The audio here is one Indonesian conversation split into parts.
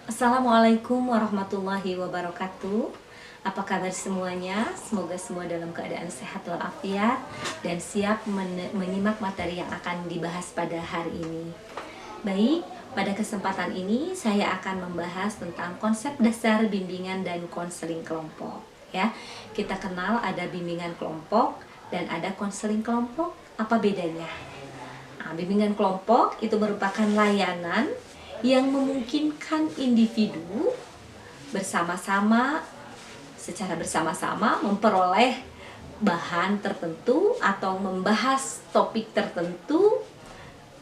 Assalamualaikum warahmatullahi wabarakatuh. Apa kabar semuanya? Semoga semua dalam keadaan sehat walafiat dan siap menyimak materi yang akan dibahas pada hari ini. Baik, pada kesempatan ini saya akan membahas tentang konsep dasar bimbingan dan konseling kelompok. Ya, kita kenal ada bimbingan kelompok dan ada konseling kelompok. Apa bedanya? Nah, bimbingan kelompok itu merupakan layanan yang memungkinkan individu secara bersama-sama memperoleh bahan tertentu atau membahas topik tertentu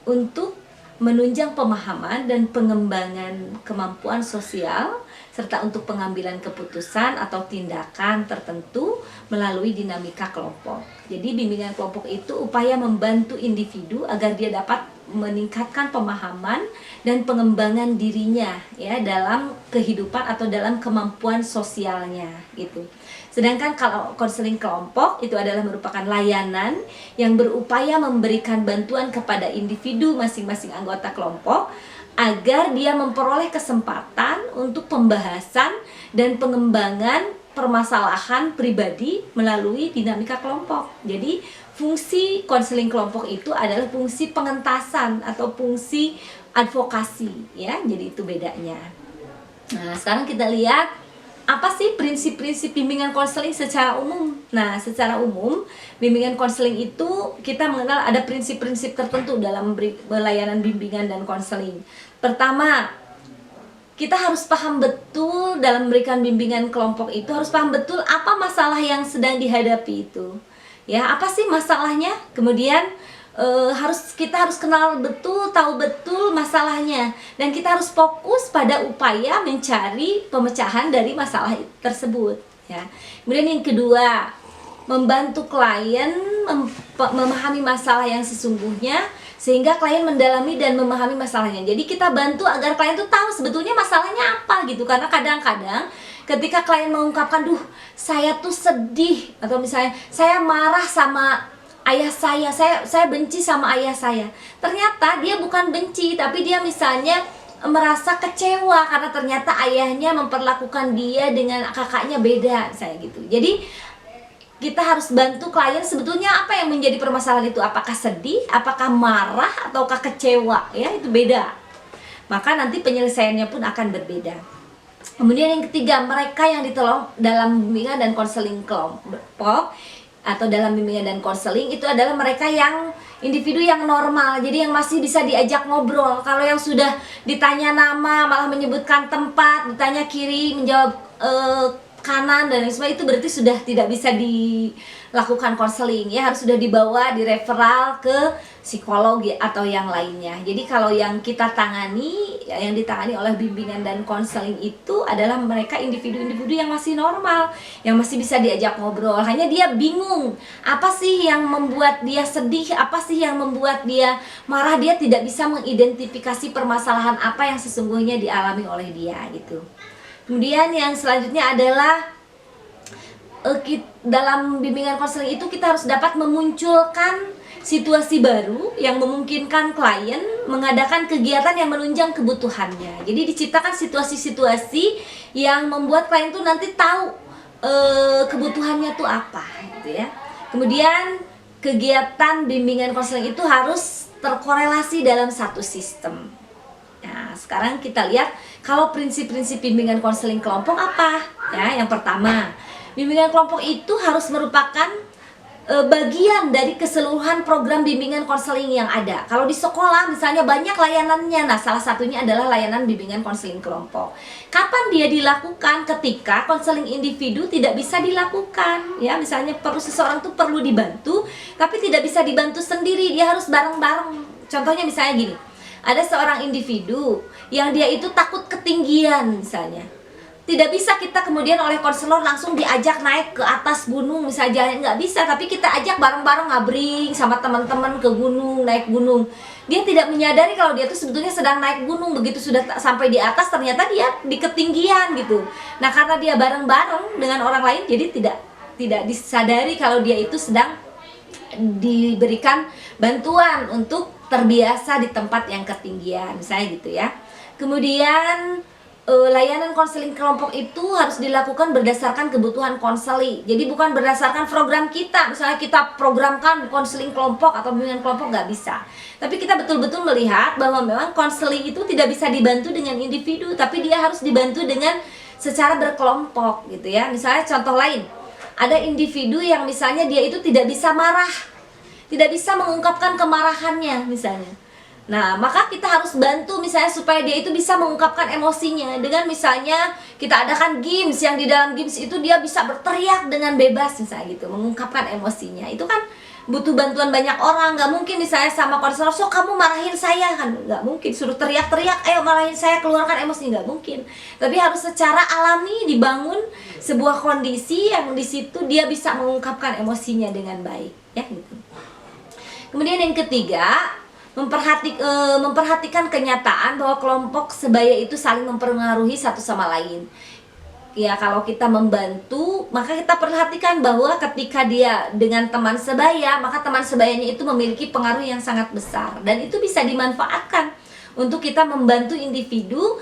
untuk menunjang pemahaman dan pengembangan kemampuan sosial serta untuk pengambilan keputusan atau tindakan tertentu melalui dinamika kelompok. Jadi bimbingan kelompok itu upaya membantu individu agar dia dapat meningkatkan pemahaman dan pengembangan dirinya ya dalam kehidupan atau dalam kemampuan sosialnya gitu. Sedangkan kalau konseling kelompok itu adalah merupakan layanan yang berupaya memberikan bantuan kepada individu masing-masing anggota kelompok agar dia memperoleh kesempatan untuk pembahasan dan pengembangan permasalahan pribadi melalui dinamika kelompok. Jadi fungsi konseling kelompok itu adalah fungsi pengentasan atau fungsi advokasi ya. Jadi itu bedanya. Nah, sekarang kita lihat apa sih prinsip-prinsip bimbingan konseling secara umum. Nah, secara umum bimbingan konseling itu kita mengenal ada prinsip-prinsip tertentu dalam layanan bimbingan dan konseling. Pertama, kita harus paham betul dalam memberikan bimbingan kelompok itu, harus paham betul apa masalah yang sedang dihadapi itu. Ya, apa sih masalahnya? Kemudian kita harus kenal betul, tahu betul masalahnya, dan kita harus fokus pada upaya mencari pemecahan dari masalah tersebut. Ya. Kemudian yang kedua, membantu klien memahami masalah yang sesungguhnya sehingga klien mendalami dan memahami masalahnya. Jadi kita bantu agar klien tuh tahu sebetulnya masalahnya apa gitu, karena kadang-kadang ketika klien mengungkapkan, saya tuh sedih, atau misalnya saya marah sama ayah saya benci sama ayah saya. Ternyata dia bukan benci, tapi dia misalnya merasa kecewa karena ternyata ayahnya memperlakukan dia dengan kakaknya beda, saya gitu. Jadi kita harus bantu klien sebetulnya apa yang menjadi permasalahan itu, apakah sedih, apakah marah, ataukah kecewa, ya itu beda. Maka nanti penyelesaiannya pun akan berbeda. Kemudian yang ketiga, mereka yang ditolong dalam bimbingan dan konseling kelompok atau dalam bimbingan dan konseling itu adalah mereka yang individu yang normal, jadi yang masih bisa diajak ngobrol. Kalau yang sudah ditanya nama malah menyebutkan tempat, ditanya kiri menjawab kanan dan sebagainya, itu berarti sudah tidak bisa dilakukan konseling ya, harus sudah dibawa di referral ke psikologi atau yang lainnya. Jadi kalau yang kita tangani, yang ditangani oleh bimbingan dan konseling itu adalah mereka individu-individu yang masih normal, yang masih bisa diajak ngobrol. Hanya dia bingung, apa sih yang membuat dia sedih, apa sih yang membuat dia marah, dia tidak bisa mengidentifikasi permasalahan apa yang sesungguhnya dialami oleh dia gitu. Kemudian yang selanjutnya adalah dalam bimbingan konseling itu kita harus dapat memunculkan situasi baru yang memungkinkan klien mengadakan kegiatan yang menunjang kebutuhannya. Jadi diciptakan situasi-situasi yang membuat klien tuh nanti tahu kebutuhannya tuh apa gitu ya. Kemudian kegiatan bimbingan konseling itu harus terkorelasi dalam satu sistem. Nah, sekarang kita lihat kalau prinsip-prinsip bimbingan konseling kelompok apa? Ya, yang pertama, bimbingan kelompok itu harus merupakan bagian dari keseluruhan program bimbingan konseling yang ada. Kalau di sekolah misalnya banyak layanannya. Nah, salah satunya adalah layanan bimbingan konseling kelompok. Kapan dia dilakukan? Ketika konseling individu tidak bisa dilakukan. Ya, misalnya seseorang tuh perlu dibantu, tapi tidak bisa dibantu sendiri, dia harus bareng-bareng. Contohnya misalnya gini. Ada seorang individu yang dia itu takut ketinggian misalnya. Tidak bisa kita kemudian oleh konselor langsung diajak naik ke atas gunung misalnya, nggak bisa. Tapi kita ajak bareng-bareng ngabring sama teman-teman ke gunung, naik gunung. Dia tidak menyadari kalau dia itu sebetulnya sedang naik gunung. Begitu sudah sampai di atas ternyata dia di ketinggian gitu. Nah, karena dia bareng-bareng dengan orang lain, jadi tidak disadari kalau dia itu sedang diberikan bantuan untuk terbiasa di tempat yang ketinggian misalnya gitu ya. Kemudian layanan konseling kelompok itu harus dilakukan berdasarkan kebutuhan konseli. Jadi bukan berdasarkan program kita. Misalnya kita programkan konseling kelompok atau bimbingan kelompok, nggak bisa. Tapi kita betul-betul melihat bahwa memang konseling itu tidak bisa dibantu dengan individu, tapi dia harus dibantu dengan secara berkelompok gitu ya. Misalnya contoh lain, ada individu yang misalnya dia itu tidak bisa marah, tidak bisa mengungkapkan kemarahannya misalnya. Nah, maka kita harus bantu misalnya supaya dia itu bisa mengungkapkan emosinya dengan misalnya kita adakan games yang di dalam games itu dia bisa berteriak dengan bebas misalnya gitu, mengungkapkan emosinya. Itu kan butuh bantuan banyak orang. Nggak mungkin misalnya sama konselor, so kamu marahin saya, kan nggak mungkin, suruh teriak-teriak, ayo marahin saya, keluarkan emosi, nggak mungkin. Tapi harus secara alami dibangun sebuah kondisi yang di situ dia bisa mengungkapkan emosinya dengan baik, ya gitu. Kemudian yang ketiga, memperhatikan kenyataan bahwa kelompok sebaya itu saling mempengaruhi satu sama lain. Ya, kalau kita membantu, maka kita perhatikan bahwa ketika dia dengan teman sebaya, maka teman sebayanya itu memiliki pengaruh yang sangat besar, dan itu bisa dimanfaatkan untuk kita membantu individu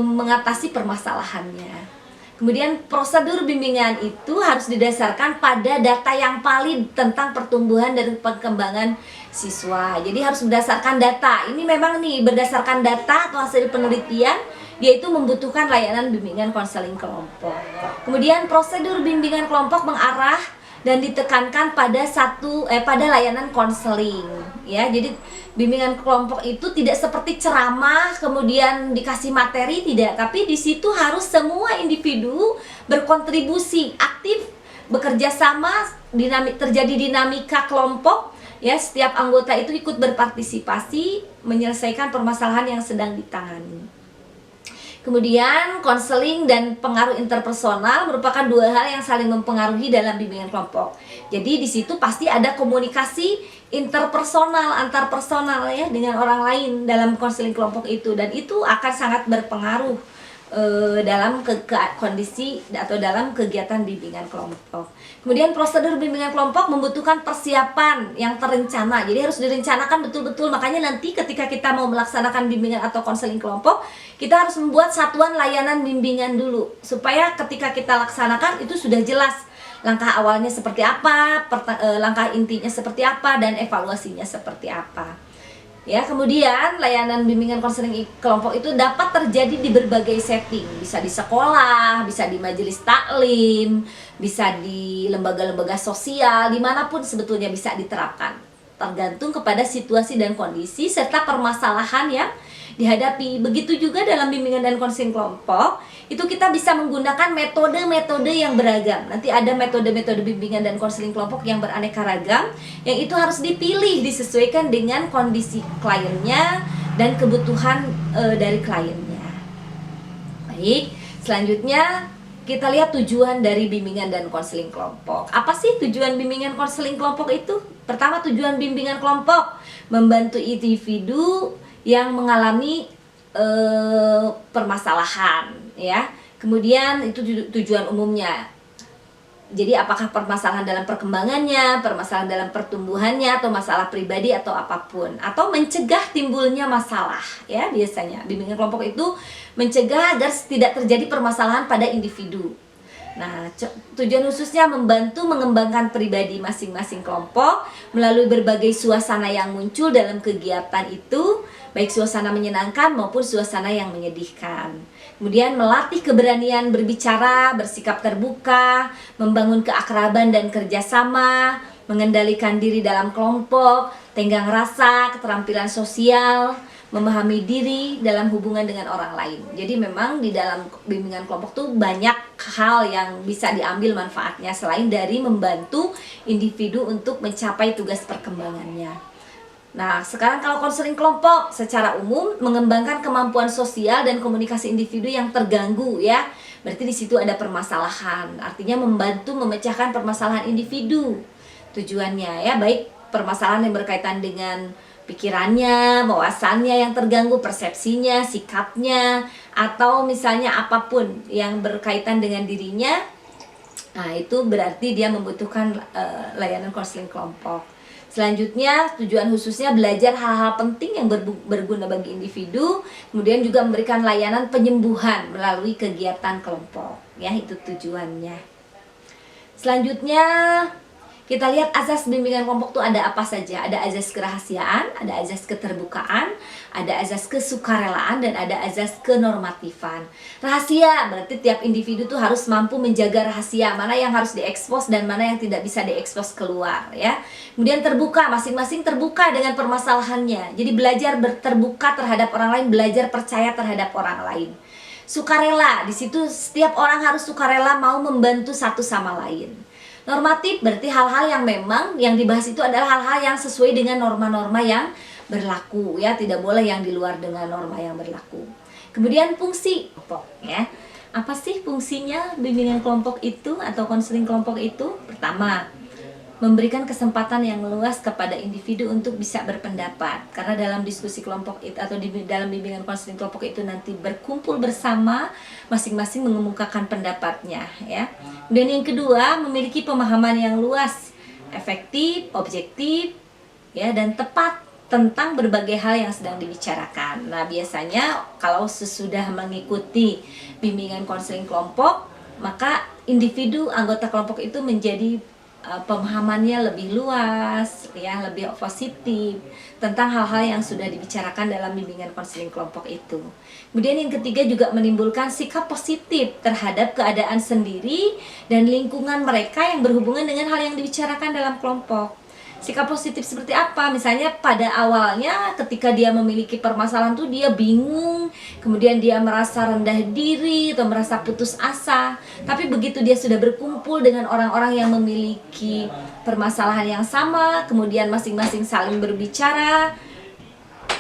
mengatasi permasalahannya. Kemudian prosedur bimbingan itu harus didasarkan pada data yang valid tentang pertumbuhan dan perkembangan siswa. Jadi harus berdasarkan data. Ini memang nih berdasarkan data atau hasil penelitian, yaitu membutuhkan layanan bimbingan konseling kelompok. Kemudian prosedur bimbingan kelompok mengarah dan ditekankan pada pada layanan konseling, ya. Jadi bimbingan kelompok itu tidak seperti ceramah kemudian dikasih materi, tidak, tapi di situ harus semua individu berkontribusi aktif, bekerja sama, terjadi dinamika kelompok, ya. Setiap anggota itu ikut berpartisipasi menyelesaikan permasalahan yang sedang ditangani. Kemudian konseling dan pengaruh interpersonal merupakan dua hal yang saling mempengaruhi dalam bimbingan kelompok. Jadi di situ pasti ada komunikasi interpersonal, antar personal, ya, dengan orang lain dalam konseling kelompok itu, dan itu akan sangat berpengaruh dalam kondisi atau dalam kegiatan bimbingan kelompok. Kemudian prosedur bimbingan kelompok membutuhkan persiapan yang terencana. Jadi harus direncanakan betul-betul. Makanya nanti ketika kita mau melaksanakan bimbingan atau konseling kelompok, kita harus membuat satuan layanan bimbingan dulu, supaya ketika kita laksanakan itu sudah jelas langkah awalnya seperti apa, langkah intinya seperti apa, dan evaluasinya seperti apa. Ya, kemudian layanan bimbingan konseling kelompok itu dapat terjadi di berbagai setting. Bisa di sekolah, bisa di majelis taklim, bisa di lembaga-lembaga sosial, dimanapun sebetulnya bisa diterapkan. Tergantung kepada situasi dan kondisi serta permasalahan yang dihadapi. Begitu juga dalam bimbingan dan konseling kelompok, itu kita bisa menggunakan metode-metode yang beragam. Nanti ada metode-metode bimbingan dan konseling kelompok yang beraneka ragam, yang itu harus dipilih disesuaikan dengan kondisi kliennya dan kebutuhan dari kliennya. Baik, selanjutnya kita lihat tujuan dari bimbingan dan konseling kelompok. Apa sih tujuan bimbingan konseling kelompok itu? Pertama, tujuan bimbingan kelompok membantu individu yang mengalami permasalahan, ya. Kemudian itu tujuan umumnya. Jadi apakah permasalahan dalam perkembangannya, permasalahan dalam pertumbuhannya, atau masalah pribadi atau apapun, atau mencegah timbulnya masalah, ya. Biasanya bimbingan kelompok itu mencegah agar tidak terjadi permasalahan pada individu. Nah, tujuan khususnya membantu mengembangkan pribadi masing-masing kelompok melalui berbagai suasana yang muncul dalam kegiatan itu, baik suasana menyenangkan maupun suasana yang menyedihkan. Kemudian melatih keberanian berbicara, bersikap terbuka, membangun keakraban dan kerjasama, mengendalikan diri dalam kelompok, tenggang rasa, keterampilan sosial, memahami diri dalam hubungan dengan orang lain. Jadi memang di dalam bimbingan kelompok tuh banyak hal yang bisa diambil manfaatnya selain dari membantu individu untuk mencapai tugas perkembangannya. Nah, sekarang kalau konseling kelompok secara umum mengembangkan kemampuan sosial dan komunikasi individu yang terganggu, ya. Berarti di situ ada permasalahan. Artinya membantu memecahkan permasalahan individu. Tujuannya, ya, baik permasalahan yang berkaitan dengan pikirannya, wawasannya yang terganggu, persepsinya, sikapnya, atau misalnya apapun yang berkaitan dengan dirinya. Nah, itu berarti dia membutuhkan layanan konseling kelompok. Selanjutnya, tujuan khususnya belajar hal-hal penting yang berguna bagi individu, kemudian juga memberikan layanan penyembuhan melalui kegiatan kelompok. Ya, itu tujuannya. Selanjutnya, kita lihat azas bimbingan kelompok itu ada apa saja. Ada azas kerahasiaan, ada azas keterbukaan, ada azas kesukarelaan, dan ada azas kenormatifan. Rahasia berarti tiap individu tuh harus mampu menjaga rahasia, mana yang harus diekspos dan mana yang tidak bisa diekspos keluar, ya. Kemudian terbuka, masing-masing terbuka dengan permasalahannya. Jadi belajar terbuka terhadap orang lain, belajar percaya terhadap orang lain. Sukarela, di situ setiap orang harus sukarela mau membantu satu sama lain. Normatif berarti hal-hal yang memang yang dibahas itu adalah hal-hal yang sesuai dengan norma-norma yang berlaku, ya, tidak boleh yang di luar dengan norma yang berlaku. Kemudian fungsi kelompok, ya. Apa sih fungsinya bimbingan kelompok itu atau konseling kelompok itu? Pertama, memberikan kesempatan yang luas kepada individu untuk bisa berpendapat, karena dalam diskusi kelompok itu atau dalam bimbingan konseling kelompok itu nanti berkumpul bersama, masing-masing mengemukakan pendapatnya, ya. Dan yang kedua, memiliki pemahaman yang luas, efektif, objektif, ya, dan tepat tentang berbagai hal yang sedang dibicarakan. Nah, biasanya kalau sesudah mengikuti bimbingan konseling kelompok, maka individu anggota kelompok itu menjadi pemahamannya lebih luas, ya, lebih positif tentang hal-hal yang sudah dibicarakan dalam bimbingan konseling kelompok itu. Kemudian yang ketiga juga menimbulkan sikap positif terhadap keadaan sendiri dan lingkungan mereka yang berhubungan dengan hal yang dibicarakan dalam kelompok. Sikap positif seperti apa? Misalnya pada awalnya ketika dia memiliki permasalahan tuh dia bingung, kemudian dia merasa rendah diri atau merasa putus asa. Tapi begitu dia sudah berkumpul dengan orang-orang yang memiliki permasalahan yang sama, kemudian masing-masing saling berbicara,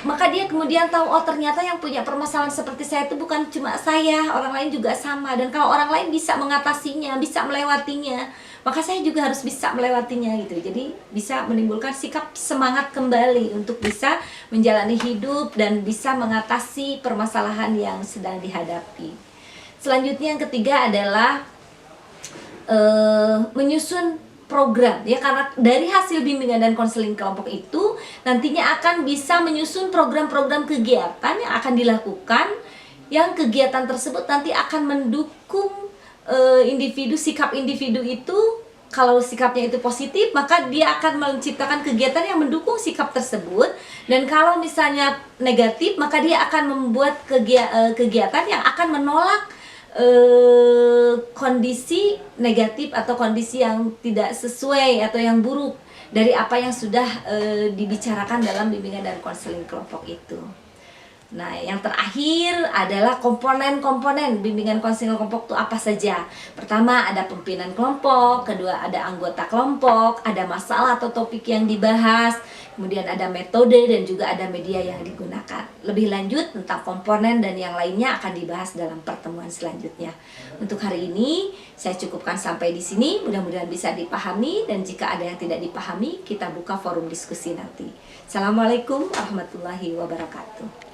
maka dia kemudian tahu, oh ternyata yang punya permasalahan seperti saya itu bukan cuma saya, orang lain juga sama. Dan kalau orang lain bisa mengatasinya, bisa melewatinya, maka saya juga harus bisa melewatinya gitu. Jadi bisa menimbulkan sikap semangat kembali untuk bisa menjalani hidup dan bisa mengatasi permasalahan yang sedang dihadapi. Selanjutnya yang ketiga adalah menyusun program, ya, karena dari hasil bimbingan dan konseling kelompok itu nantinya akan bisa menyusun program-program kegiatan yang akan dilakukan, yang kegiatan tersebut nanti akan mendukung individu, sikap individu itu. Kalau sikapnya itu positif, maka dia akan menciptakan kegiatan yang mendukung sikap tersebut. Dan kalau misalnya negatif, maka dia akan membuat kegiatan yang akan menolak kondisi negatif atau kondisi yang tidak sesuai atau yang buruk dari apa yang sudah dibicarakan dalam bimbingan dan konseling kelompok itu. Nah, yang terakhir adalah komponen-komponen bimbingan konseling kelompok itu apa saja. Pertama, ada pimpinan kelompok, kedua ada anggota kelompok, ada masalah atau topik yang dibahas, kemudian ada metode dan juga ada media yang digunakan. Lebih lanjut tentang komponen dan yang lainnya akan dibahas dalam pertemuan selanjutnya. Untuk hari ini saya cukupkan sampai di sini, mudah-mudahan bisa dipahami, dan jika ada yang tidak dipahami, kita buka forum diskusi nanti. Assalamualaikum warahmatullahi wabarakatuh.